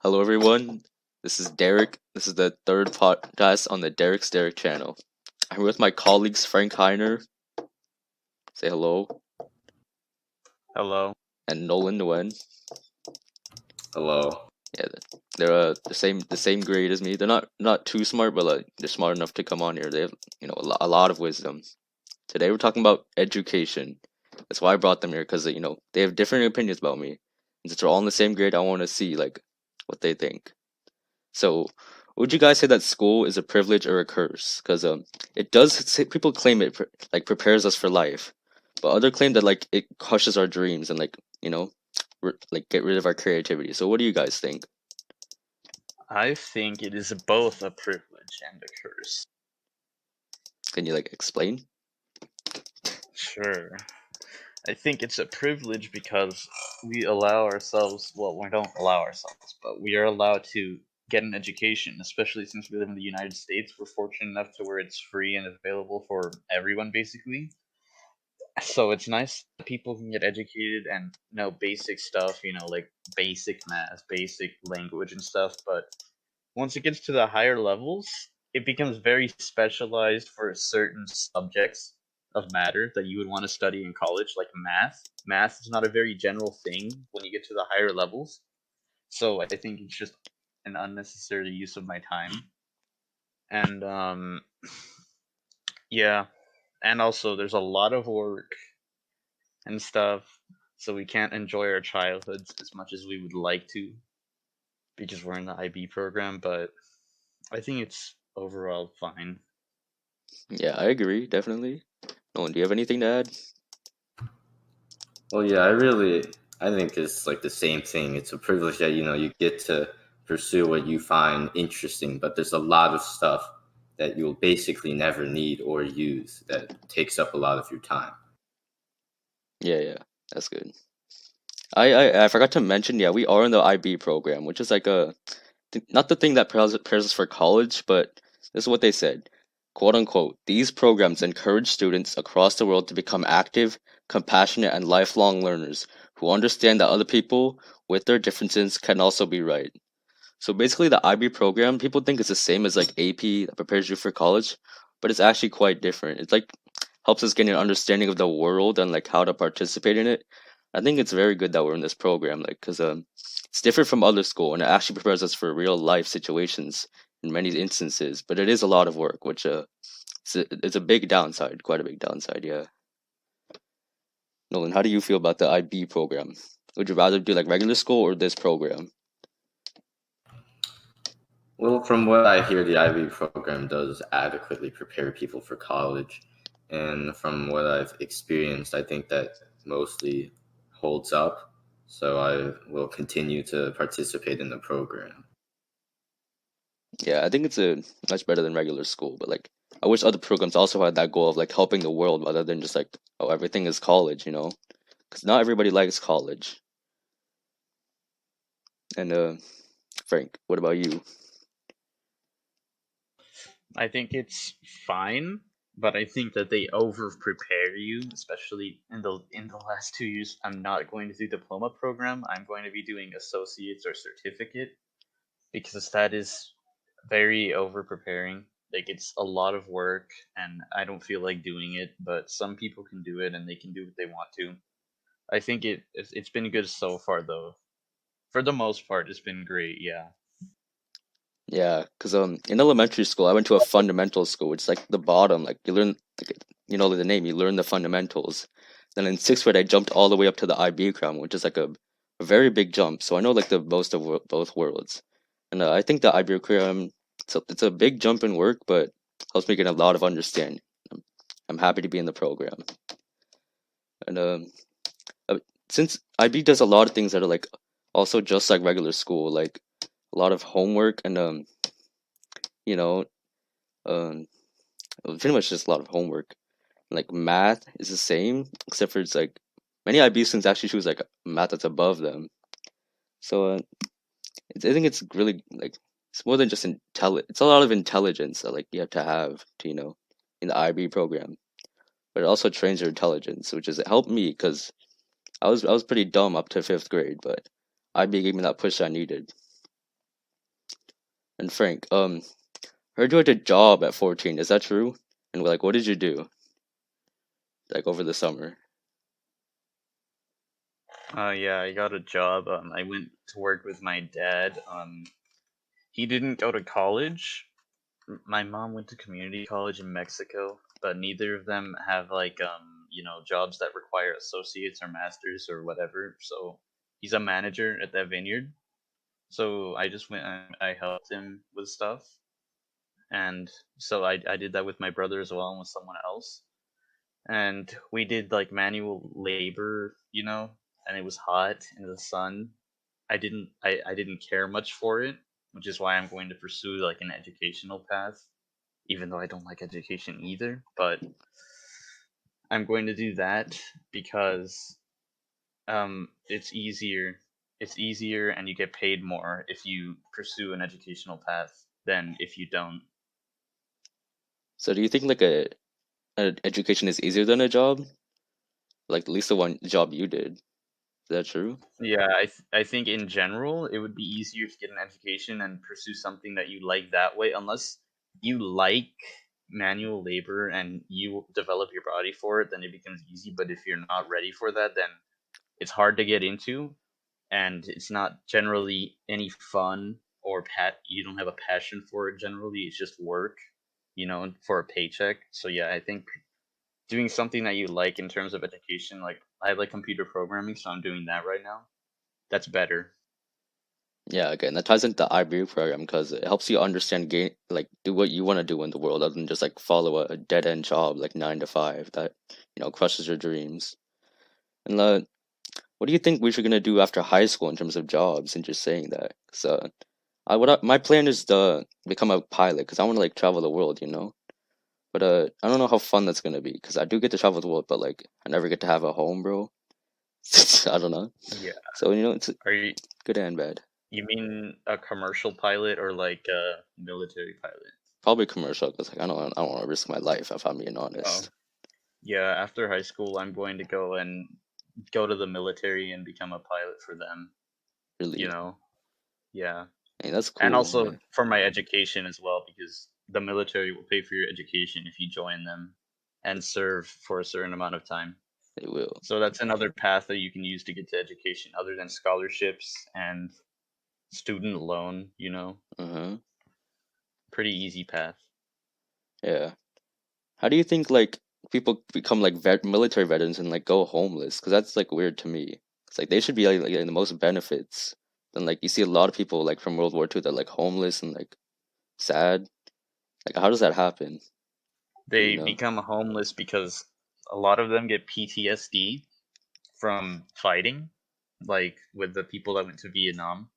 Hello, everyone. This is Derek. This is the third podcast on the Derek's Derek channel. I'm with my colleagues Frank Heiner. Say hello. Hello. And Nolan Nguyen. Hello. Yeah, they're the same grade as me. They're not too smart, but they're smart enough to come on here. They have a lot of wisdom. Today we're talking about education. That's why I brought them here because they have different opinions about me. And since we're all in the same grade, I want to see what they think. So, would you guys say that school is a privilege or a curse? Because it does say, people claim it prepares us for life, but other claim that it crushes our dreams and get rid of our creativity. So, what do you guys think? I think it is both a privilege and a curse. Can you explain? Sure. I think it's a privilege because we allow ourselves, well, we don't allow ourselves, but we are allowed to get an education, especially since we live in the United States. We're fortunate enough to where it's free and available for everyone, basically. So it's nice that people can get educated and know basic stuff, like basic math, basic language and stuff, but once it gets to the higher levels, it becomes very specialized for certain subjects of matter that you would want to study in college, like math. Math is not a very general thing when you get to the higher levels. So I think it's just an unnecessary use of my time. And yeah. And also there's a lot of work and stuff, so we can't enjoy our childhoods as much as we would like to because we're in the IB program, but I think it's overall fine. Yeah, I agree, definitely. Nolan, do you have anything to add? Well, yeah, I think it's like the same thing. It's a privilege that, you get to pursue what you find interesting, but there's a lot of stuff that you'll basically never need or use that takes up a lot of your time. Yeah, that's good. I forgot to mention, yeah, we are in the IB program, which is not the thing that prepares us for college, but this is what they said. Quote unquote, these programs encourage students across the world to become active, compassionate, and lifelong learners who understand that other people, with their differences, can also be right. So basically, the IB program, people think it's the same as AP that prepares you for college, but it's actually quite different. It's helps us gain an understanding of the world and how to participate in it. I think it's very good that we're in this program, because it's different from other school and it actually prepares us for real life situations in many instances. But it is a lot of work, which it's a big downside, quite a big downside. Yeah. Nolan, how do you feel about the IB program? Would you rather do regular school or this program? Well, from what I hear, the IB program does adequately prepare people for college. And from what I've experienced, I think that mostly holds up. So I will continue to participate in the program. Yeah, I think it's a much better than regular school, but I wish other programs also had that goal of helping the world rather than just oh, everything is college, because not everybody likes college. And Frank, what about you? I think it's fine, but I think that they over prepare you, especially in the last 2 years. I'm not going to do diploma program. I'm going to be doing associates or certificate because that is very over preparing. Like it's a lot of work, and I don't feel like doing it. But some people can do it, and they can do what they want to. I think it's been good so far, though. For the most part, it's been great. Yeah. Yeah, because in elementary school I went to a fundamental school. It's the bottom, you learn the name, you learn the fundamentals. Then in sixth grade I jumped all the way up to the IB crown, which is a very big jump. So I know the most of both worlds, and I think the IB crown it's a big jump in work, but helps me get a lot of understanding. I'm happy to be in the program, and uh, since IB does a lot of things that are also just like regular school, a lot of homework and you know um pretty much just a lot of homework. Math is the same, except for it's many IB students actually choose math that's above them. So I think it's really it's more than just It's a lot of intelligence that you have to have to in the IB program, but it also trains your intelligence, which has helped me because I was pretty dumb up to fifth grade, but IB gave me that push I needed. And Frank, heard you had a job at 14. Is that true? And like, what did you do like over the summer? Yeah, I got a job. I went to work with my dad. He didn't go to college. My mom went to community college in Mexico, but neither of them have like jobs that require associates or masters or whatever. So he's a manager at that vineyard. So I just went and I helped him with stuff, and so I did that with my brother as well and with someone else, and we did like manual labor, and it was hot in the sun. I didn't care much for it, which is why I'm going to pursue like an educational path, even though I don't like education either. But I'm going to do that because it's easier. It's easier, and you get paid more if you pursue an educational path than if you don't. So do you think like an education is easier than a job? Like at least the one job you did. Is that true? Yeah, I think in general it would be easier to get an education and pursue something that you like that way, unless you like manual labor and you develop your body for it, then it becomes easy. But if you're not ready for that, then it's hard to get into, and it's not generally any fun or you don't have a passion for it generally. It's just work, for a paycheck. So yeah, I think doing something that you like in terms of education, like I like computer programming, so I'm doing that right now. That's better. Yeah, again, that ties into the IB program because it helps you understand like do what you want to do in the world other than just like follow a dead end job like 9 to 5 that crushes your dreams. And what do you think we should gonna do after high school in terms of jobs? And just saying that, so my plan is to become a pilot because I want to like travel the world. But I don't know how fun that's gonna be because I do get to travel the world, but like I never get to have a home, bro. I don't know. Yeah. So it's Are you good and bad. you mean a commercial pilot or like a military pilot? Probably commercial because like I don't want to risk my life if I'm being Oh. honest. Yeah, after high school I'm going to go to the military and become a pilot for them, you Really, know. Yeah. I mean that's And cool. also Yeah, for my education as well, because the military will pay for your education if you join them and serve for a certain amount of time. they will. So that's another path that you can use to get to education other than scholarships and student loan. Uh-huh. Pretty easy path. Yeah. How do you think like people become like military veterans and like go homeless? Because that's like weird to me. It's like they should be like getting the most benefits. Then like you see a lot of people like from World War II that like homeless and like sad. Like how does that happen? Do you They know? become homeless because a lot of them get PTSD from fighting, like with the people that went to Vietnam.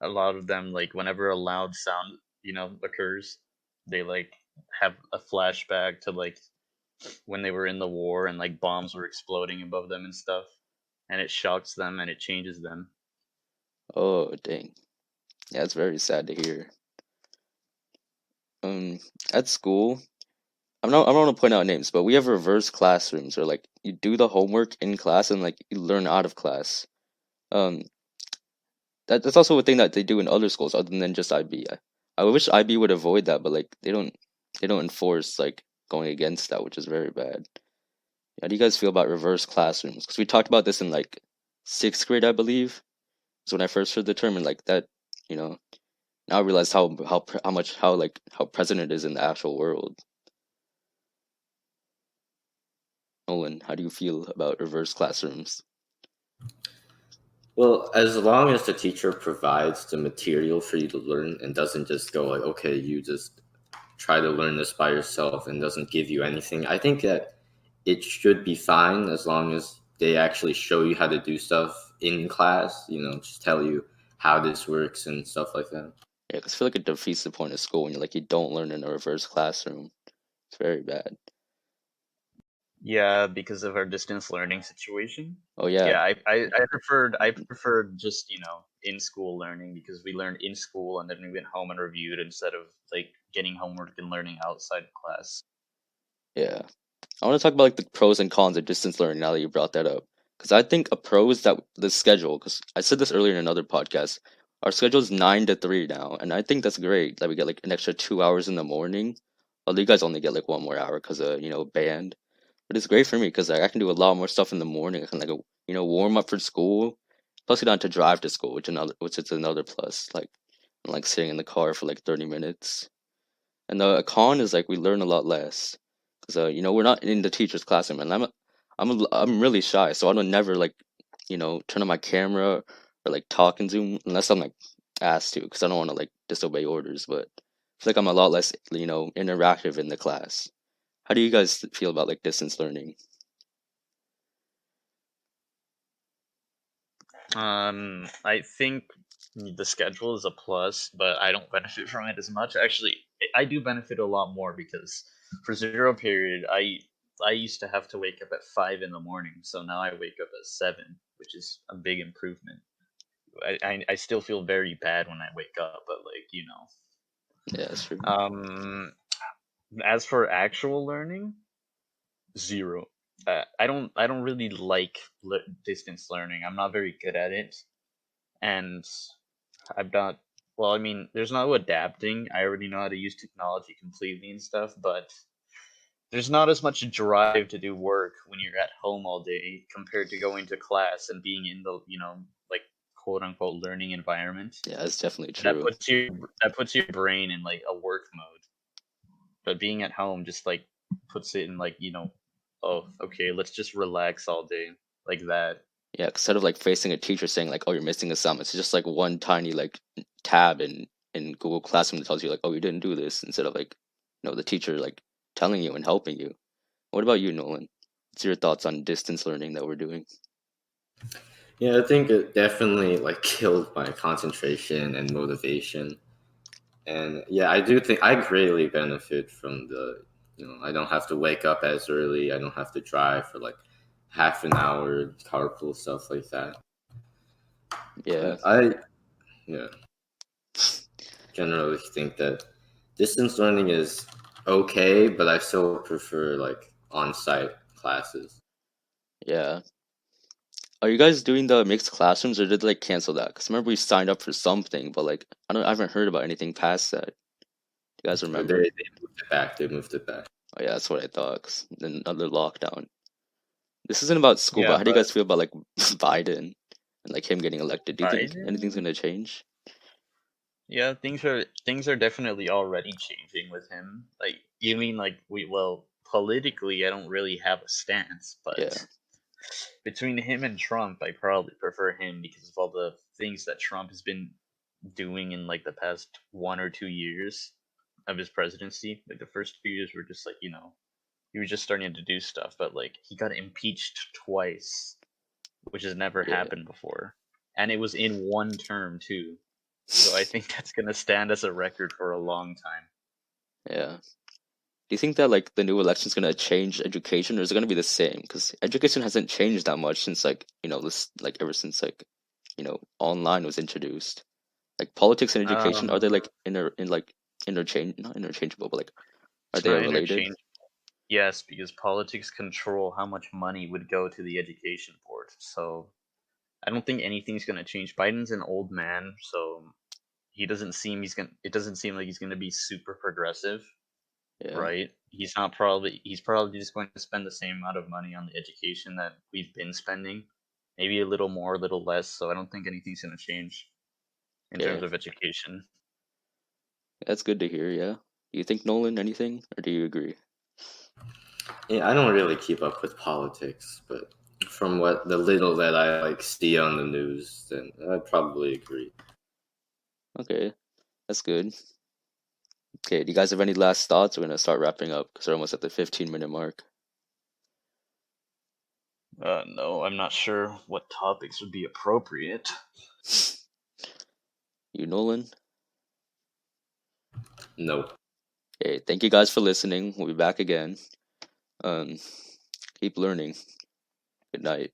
A lot of them, like whenever a loud sound, occurs, they like have a flashback to like when they were in the war and like bombs were exploding above them and stuff, and it shocks them and it changes them. Oh dang. Yeah, it's very sad to hear. Um, at school, I don't want to point out names, but we have reverse classrooms where like you do the homework in class and like you learn out of class. Um, that's also a thing that they do in other schools other than just IB. I wish IB would avoid that, but like they don't enforce like going against that, which is very bad. How do you guys feel about reverse classrooms? Because we talked about this in like sixth grade, I believe. So when I first heard the term and like that, you know, now I realize how present it is in the actual world. Nolan, how do you feel about reverse classrooms? Well, as long as the teacher provides the material for you to learn and doesn't just go like, okay, you just try to learn this by yourself and doesn't give you anything, I think that it should be fine as long as they actually show you how to do stuff in class, just tell you how this works and stuff like that. Yeah, because I feel like it defeats the point of school when you don't learn in a reverse classroom. It's very bad. Yeah, because of our distance learning situation. Oh yeah, Yeah, I preferred just in school learning, because we learned in school and then we went home and reviewed instead of like getting homework and learning outside of class. yeah. I want to talk about like the pros and cons of distance learning now that you brought that up. Because I think a pro is that the schedule. Because I said this earlier in another podcast. our schedule's 9 to 3 now, and I think that's great that we get like an extra 2 hours in the morning. Although you guys only get like one more hour because of band, but it's great for me because like, I can do a lot more stuff in the morning. I can like warm up for school. Plus, you don't have to drive to school, which is another plus. Like sitting in the car for like 30 minutes. And the con is like we learn a lot less because we're not in the teacher's classroom, and I'm really shy, so I don't never like turn on my camera or like talk in Zoom unless I'm like asked to because I don't want to like disobey orders. But I feel like I'm a lot less interactive in the class. How do you guys feel about like distance learning? I think the schedule is a plus, but I don't benefit from it as much. Actually, I do benefit a lot more because for zero period, I used to have to wake up at 5 in the morning, so now I wake up at 7, which is a big improvement. I still feel very bad when I wake up, but like Yeah, that's true. as for actual learning, zero. I don't really like distance learning. I'm not very good at it, and I'm not. Well, I mean, there's no adapting. I already know how to use technology completely and stuff, but there's not as much drive to do work when you're at home all day compared to going to class and being in the like quote unquote learning environment. Yeah, that's definitely That true. puts your brain in like a work mode. But being at home just like puts it in like oh, okay, let's just relax all day like that. Yeah, instead of like facing a teacher saying like, "Oh, you're missing a sum," it's just like one tiny like tab in Google Classroom that tells you like, "Oh, you didn't do this," instead of like, the teacher like telling you and helping you. What about you, Nolan? What's your thoughts on distance learning that we're doing? Yeah, I think it definitely like killed my concentration and motivation. And yeah, I do think I greatly benefit from I don't have to wake up as early. I don't have to drive for like half an hour, carpool, stuff like that. Yeah, Yeah, generally think that distance learning is okay, but I still prefer like on-site classes. yeah. Are you guys doing the mixed classrooms or did they like cancel that? Because remember we signed up for something, but like I haven't heard about anything past that. Do you guys They remember? moved it back. They moved it back. Oh yeah, that's what I thought. 'Cause then another lockdown. This isn't about school, but Yeah, how do you but guys feel about like Biden and like him getting elected? Do you think anything's Biden, gonna change? yeah, things are definitely already changing with him. Like you mean like politically I don't really have a stance, Yeah, but between him and Trump, I probably prefer him because of all the things that Trump has been doing in like the past 1 or 2 years of his presidency. Like the first 2 years were just like, he was just starting to do stuff, but like he got impeached twice, which has never yeah, happened before. And it was in one term too. So I think that's gonna stand as a record for a long time. yeah. Do you think that like the new election's gonna change education, or is it gonna be the same? Because education hasn't changed that much since like this like ever since like online was introduced. Like politics and education, are they Um, like interchange not interchangeable, but like are it's they not related? interchange. Yes, because politics control how much money would go to the education board. So I don't think anything's gonna change. Biden's an old man, so he doesn't seem he's gonna. It doesn't seem like he's gonna be super progressive, Yeah, right? He's probably just going to spend the same amount of money on the education that we've been spending, maybe a little more, a little less. So I don't think anything's gonna change in terms okay, of education. that's good to hear. Yeah, do you think Nolan anything, or do you agree? Yeah, I don't really keep up with politics, but from what the little that I like see on the news, then I'd probably agree. Okay, that's good. Okay, do you guys have any last thoughts? We're gonna start wrapping up because we're almost at the 15-minute mark. No, I'm not sure what topics would be appropriate. You, Nolan? No. Okay, thank you guys for listening. We'll be back again. Um, keep learning. Good night.